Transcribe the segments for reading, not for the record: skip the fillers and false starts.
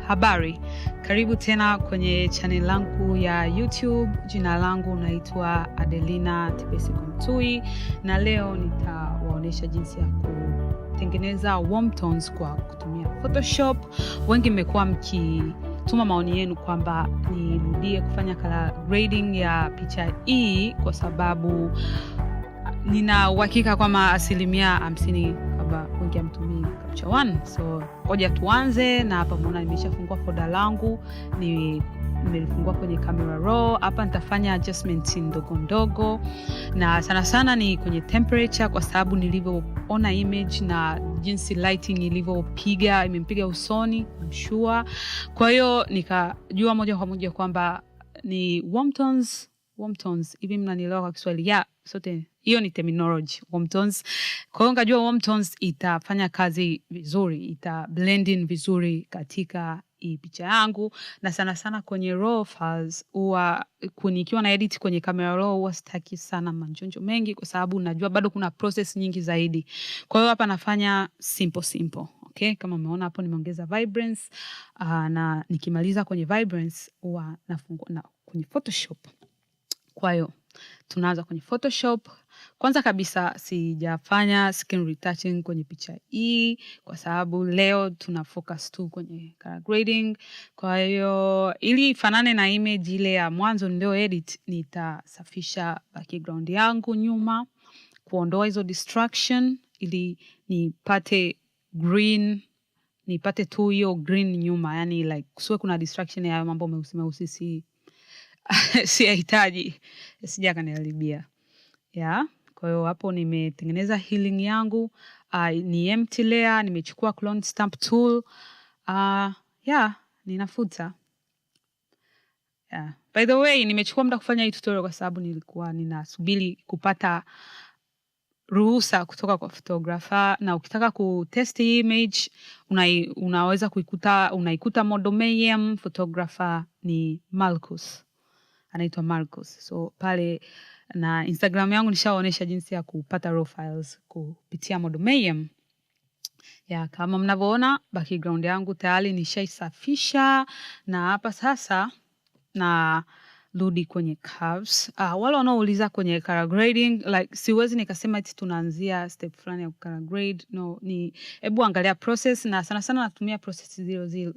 Habari, karibu tena kwenye channel langu ya YouTube. Jina langu naitwa Adelina Tibesigwa Mtui, na leo nitawaonesha jinsi ya kutengeneza warm tones kwa kutumia Photoshop. Wengi mmekuwa mkituma maoni yenu kwamba nirudie kufanya color grading ya picha hii kwa sababu nina uhakika kwamba 50% kwamba wengi hamtumii capture one. So ngoja tuanze, na hapa muona nimeshafungua folder langu, nimelifungua kwenye camera raw. Hapa nitafanya adjustments ndogo ndogo, na sana sana ni kwenye temperature kwa sababu nilivyoona image na jinsi lighting ilivyopiga imempiga usoni, I'm sure. Kwa hiyo nikajua moja kwa moja kwamba ni warm tones. Hivi mnanielewa kwa Kiswahili? Yeah, sote hiyo ni terminology, warm tones. Kwa hiyo nikajua warm tones itafanya kazi vizuri, ita blend in vizuri katika hii picha yangu. Na sana sana kwenye raw files nikiwa na edit kwenye camera raw huwa sitaki sana manjonjo mengi kwa sababu najua bado kuna process nyingi zaidi. Kwa hiyo hapa nafanya simple. Okay, kama umeona hapo nimeongeza vibrance, na nikimaliza kwenye vibrance huwa nafungua kwenye Photoshop. Kwa hiyo tunaanza kwenye Photoshop. Kwanza kabisa sijafanya skin retouching kwenye picha hii kwa sababu leo tuna focus tu kwenye color grading. Kwa hiyo ili ifanane na image ile ya mwanzo nilio edit, nitasafisha background yangu nyuma, kuondoa hizo distraction ili nipate green, nipate tu hiyo green nyuma, yani like kusiwe kuna distraction ya mambo meusi sihitaji, sija kaniharibia. Yeah, kwa hiyo hapo nimetengeneza healing yangu, ni empty layer, nimechukua clone stamp tool, ninafuta. Yeah. By the way, nimechukua muda kufanya hii tutorial kwa sababu nilikuwa ninasubiri kupata ruhusa kutoka kwa photographer, na ukitaka kutest image unaweza unaikuta model mayhem, photographer ni Markus. Anaitwa Markus. So pale na Instagram yangu nishaonesha jinsi ya kupata raw files kupitia model mayhem. Ya kama mnavyoona background yangu tayari nishaisafisha, na hapa sasa na rudi kwenye curves. Wale wanaouliza kwenye color grading, like siwezi nikasema eti tunaanzia step fulani ya color grade. No, ni hebu angalia process, na sana sana natumia process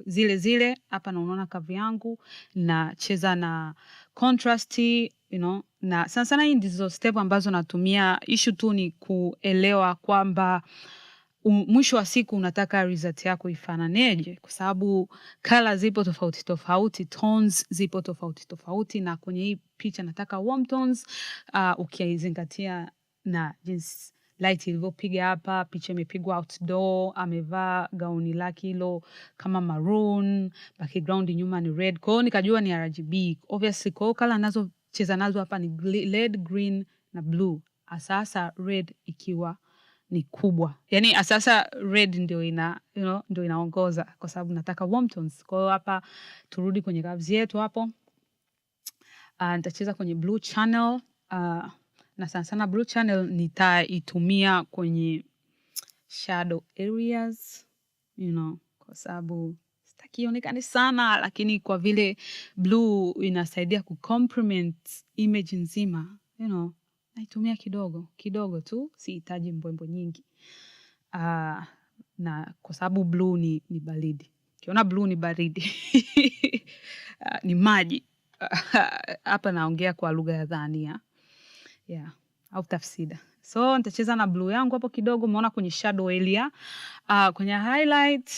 zile. Hapa na unaona curve yangu na cheza na contrast, na sana sana hii ndizo step ambazo natumia. Issue tu ni kuelewa kwamba mwisho wa siku unataka result yako ifananeje, kwa sababu color zipo tofauti, tones zipo tofauti, na kwenye hii picha nataka warm tones. Ukizingatia na jinsi light ilivyopiga hapa, picha imepigwa outdoor, amevaa gauni lake hilo kama maroon, background nyuma ni red. Kwa hiyo nikajua ni RGB obviously. Kwa hiyo color nazo cheza nazo hapa ni red, green na blue. Asasa red ikiwa ni kubwa, yani asasa red ndio ndio inaongoza kwa sababu nataka warm tones. Kwa hiyo hapa turudi kwenye curves yetu hapo. Nitacheza kwenye blue channel, na sana sana blue channel nitaitumia kwenye shadow areas, kwa sababu sitaki ionekane sana, lakini kwa vile blue inasaidia kucomplement image nzima, naitumia kidogo tu, sihitaji mbwembwe nyingi. Na kwa sababu blue ni baridi. Ukiona blue ni baridi ni maji. Hapa naongea kwa lugha ya dhania, au tafsida. So nitacheza na blue yangu hapo kidogo. Umeona kwenye shadow area, kwenye highlight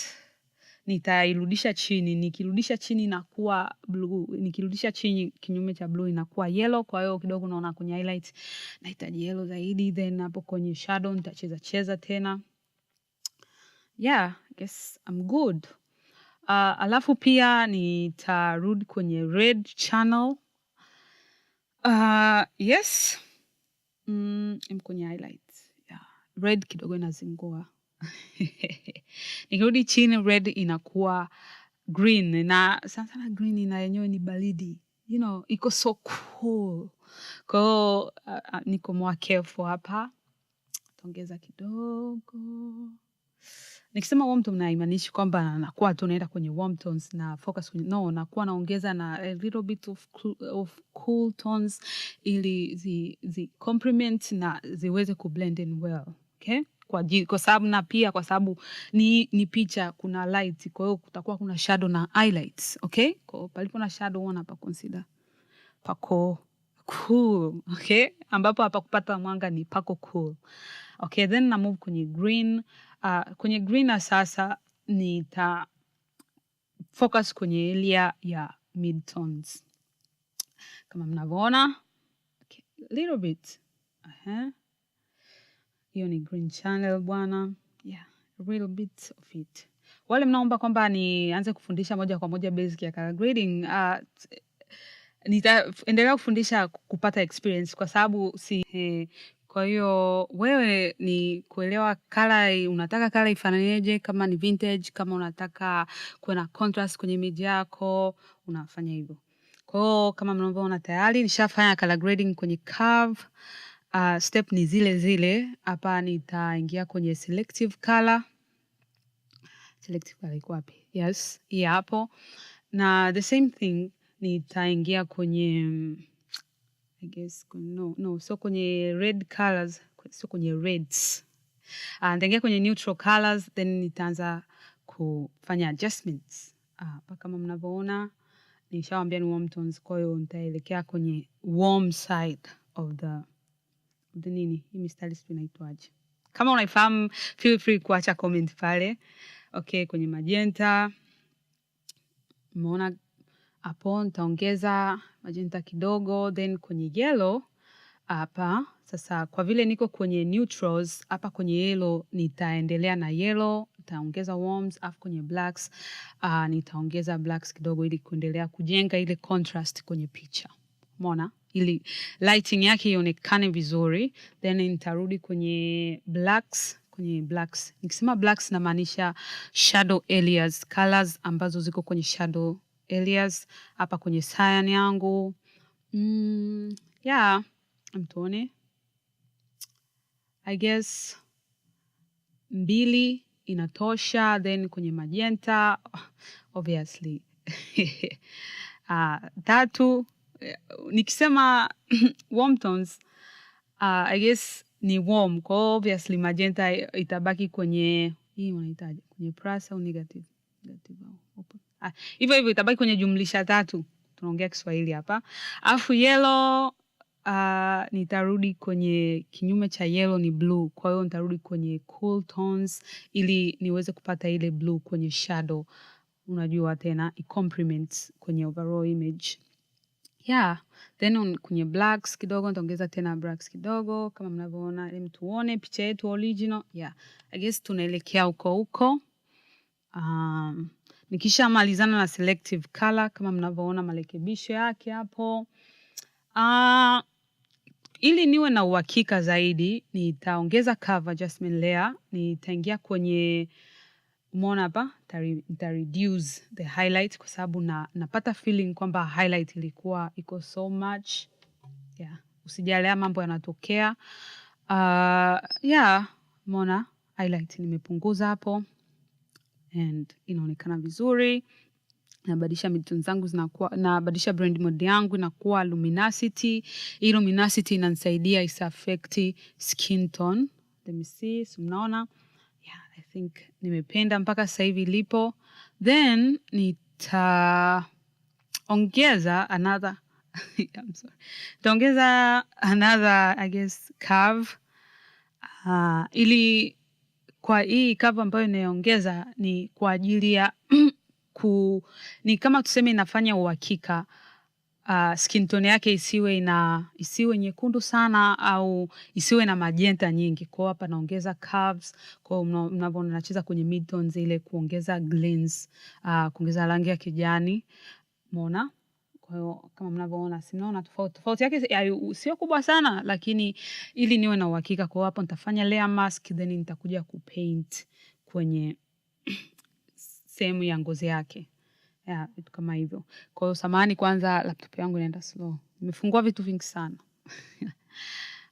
nitairudisha chini. Nikirudisha chini inakuwa blue, nikirudisha chini kinyume cha blue inakuwa yellow. Kwa hiyo kidogo naona kwenye highlight nahitaji yellow zaidi, then hapo kwenye shadow nitacheza tena. I guess I'm good. Alafu pia nitarudi kwenye red channel. Yes. Kwenye highlights. Red kidogo inazingua. Nikirudi chini red inakuwa green, na sana green na yenyewe ni baridi. Iko so cool. Kwa hiyo niko more careful hapa. Tongeza kidogo. Nikisema warm tone haimaanishi kwamba nakuwa tu naenda kwenye warm tones na focus kwenye, no, nakuwa naongeza na a little bit of cool tones ili zi complement na ziweze kublend in well. Okay? Kwa sababu na pia kwa sababu ni picha kuna light, kwa hiyo kutakuwa kuna shadow na highlights. Okay? Kwa hiyo palipo na shadow wana pa consider pako cool. Okay? Ambapo hapa kupata mwanga ni pako cool. Okay, then na move kwenye green. Kwenye green na sasa nita focus kwenye area ya midtones. Kama mnavyoona, okay, little bit. Hiyo ni green channel bwana. Yeah, a little bit of it. Wale mnaomba kwamba nianze kufundisha moja kwa moja basic ya color grading, nitaendelea kufundisha kupata experience kwa sababu kwa hiyo wewe ni kuelewa color, unataka color ifananeje, kama ni vintage, kama unataka kuwe na contrast kwenye image yako, unafanya hivyo. Kwa hiyo kama mnavyoona tayari nishafanya color grading kwenye curve. Step ni zile zile. Hapa nitaingia kwenye selective color. Selective color iko wapi? Yes, hii hapo. Na the same thing nitaingia kwenye I guess so kwenye red colors, so kwenye reds. Nitaingia kwenye neutral colors, then nitaanza kufanya adjustments. Hapa kama mnavyoona nishawaambia ni warm tones, kwa hiyo nitaelekea kwenye warm side of the nini, hii mistari inaitwaje? Kama unaifahamu feel free kuacha comment pale. Okay, kwenye magenta umeona hapo nitaongeza magenta kidogo, then kwenye yellow hapa sasa kwa vile niko kwenye neutrals, hapa kwenye yellow nitaendelea na yellow, nitaongeza warms, afu kwenye blacks nitaongeza blacks kidogo ili kuendelea kujenga ile contrast kwenye picha. Umeona? Ili lighting yake ionekane vizuri, then nitarudi kwenye blacks. Kwenye blacks, nikisema blacks namaanisha shadow areas, colors ambazo ziko kwenye shadow areas. Hapa kwenye cyan yangu yeah, mtuone I guess 2 inatosha, then kwenye magenta obviously 3. Nikisema warm tones I guess ni warm, kwa obviously magenta itabaki kwenye hii unahitaji kwenye plus au negative hivyo itabaki kwenye jumlisha 3. Tunaongea Kiswahili hapa. Afu yellow nitarudi kwenye kinyume cha yellow ni blue, kwa hiyo nitarudi kwenye cool tones ili niweze kupata ile blue kwenye shadow, unajua tena i complements kwenye overall image. Yeah, then kwenye blacks kidogo nitaongeza tena blacks kidogo kama mnavyoona, ili tuone picha yetu original. Yeah, I guess tunaelekea huko. Nikishamalizana na selective color kama mnavyoona marekebisho yake hapo. Ili niwe na uhakika zaidi nitaongeza curve adjustment layer, nitaingia kwenye umeona hapa nita reduce the highlight kwa sababu napata feeling kwamba highlight ilikuwa iko so much. Yeah, usijalea mambo yanatokea. Yeah, umeona highlight nimepunguza hapo and inaonekana vizuri. Nabadilisha midtones zangu zinakuwa, nabadilisha blend mode yangu inakuwa luminosity. Hii luminosity inanisaidia is affect skin tone. Let me see, so mnaona. Yeah, I think nimependa mpaka sasa hivi lipo. Then nitaongeza another I'm sorry. Nitaongeza another I guess curve. Ili kwa hii curve ambayo inaongeza ni kwa ajili ya ni kama tuseme inafanya uhakika skin tone yake isiwe nyekundu sana au isiwe na magenta nyingi. Kwa hapa naongeza curves, kwa mnavyoona nacheza kwenye midtones ile kuongeza greens, kuongeza rangi ya kijani. Umeona? Kwa hiyo kama mnavyoona sinaona tofauti yake sio kubwa sana, lakini ili niwe na uhakika kwa hapo nitafanya layer mask, then nitakuja kupaint kwenye sehemu ya ngozi yake. Yeah, vitu kama hivyo. Kwa hiyo samahani kwanza laptop yangu inaenda slow. Nimefungua vitu vingi sana.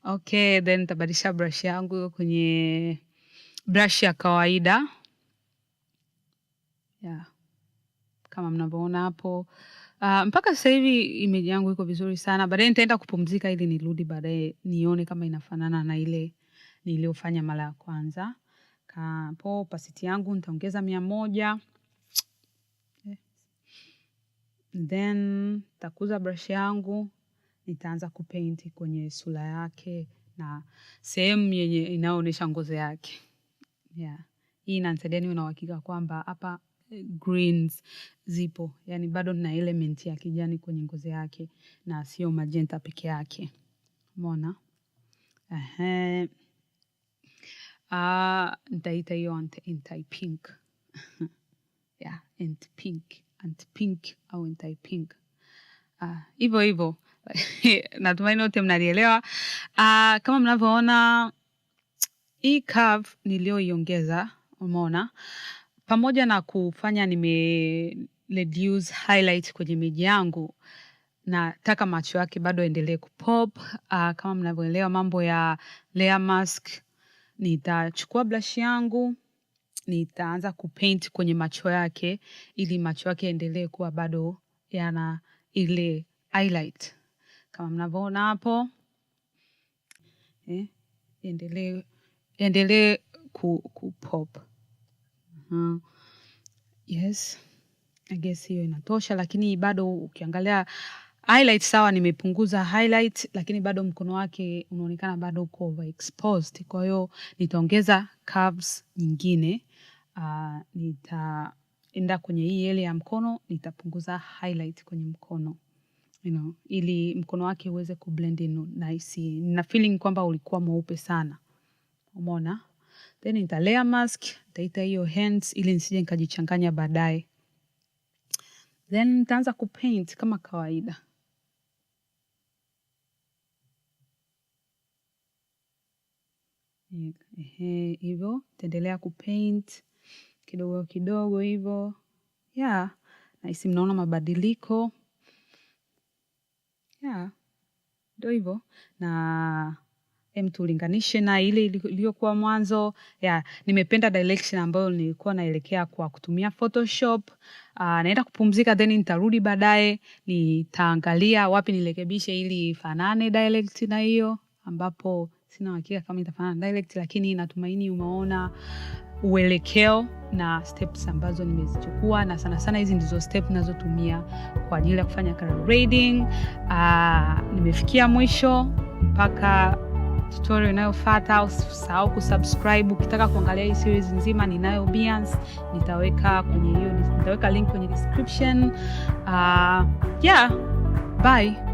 Okay, then nitabadilisha brush yangu kwenye brush ya kawaida. kama mnavyoona hapo. Mpaka sasa hivi image yangu iko vizuri sana. Baadaye nitaenda kupumzika ili nirudi baadaye nione kama inafanana na ile niliyofanya mara ya kwanza. Hapo opacity yangu nitaongeza 100. Then takuza brush yangu, nitaanza kupaint kwenye sura yake na sehemu yenye inaonyesha ngozi yake. Hii inanisaidia niwe na uhakika kwamba hapa greens zipo, yani bado na element ya kijani kwenye ngozi yake na sio magenta peke yake. Umeona? Nitaita hiyo anti-pink. Anti-pink au anti-pink. Hivyo. Natumaini wote mnalielewa. Kama mnavyoona hii curve nilioiongeza, umeona? Pamoja na kufanya reduce highlight kwenye image yangu, nataka macho yake bado endelee kupop. Kama mnavyoelewa mambo ya layer mask, nitachukua brush yangu, nitaanza kupaint kwenye macho yake ili macho yake endelee kuwa bado yana ile highlight. Kama mnavyoona hapo, endelee kupop. Yes, I guess hiyo inatosha, lakini bado ukiangalia highlight sawa, nimepunguza highlight, lakini bado mkono wake unaonekana bado uko overexposed. Kwa hiyo nitaongeza curves nyingine. Nitaenda kwenye hii area ya mkono, nitapunguza highlight kwenye mkono. Ili mkono wake uweze kublend in nice. Nina feeling kwamba ulikuwa mweupe sana. Umeona? Then nita layer mask, nitaita hiyo hands ili nisije nikajichanganya baadaye. Then nitaanza kupaint kama kawaida. Hivyo, nitaendelea kupaint kidogo kidogo hivyo. Nahisi mnaona mabadiliko. Ndio hivyo. Na tulinganishe na ile iliyokuwa mwanzo. Nimependa direction ambayo nilikuwa naelekea kwa kutumia Photoshop. Naenda kupumzika, then nitarudi baadaye nitaangalia wapi nirekebishe ili ifanane direct na hiyo, ambapo sina uhakika kama itafanana direct, lakini natumaini umeona uelekeo na steps ambazo nimezichukua, na sana sana hizi ndizo step ninazotumia kwa ajili ya kufanya color grading. Nimefikia mwisho. Mpaka tutorial inayofuata, usisahau kusubscribe. Ukitaka kuangalia hii series nzima ninayo Behance, nitaweka link kwenye description. Bye.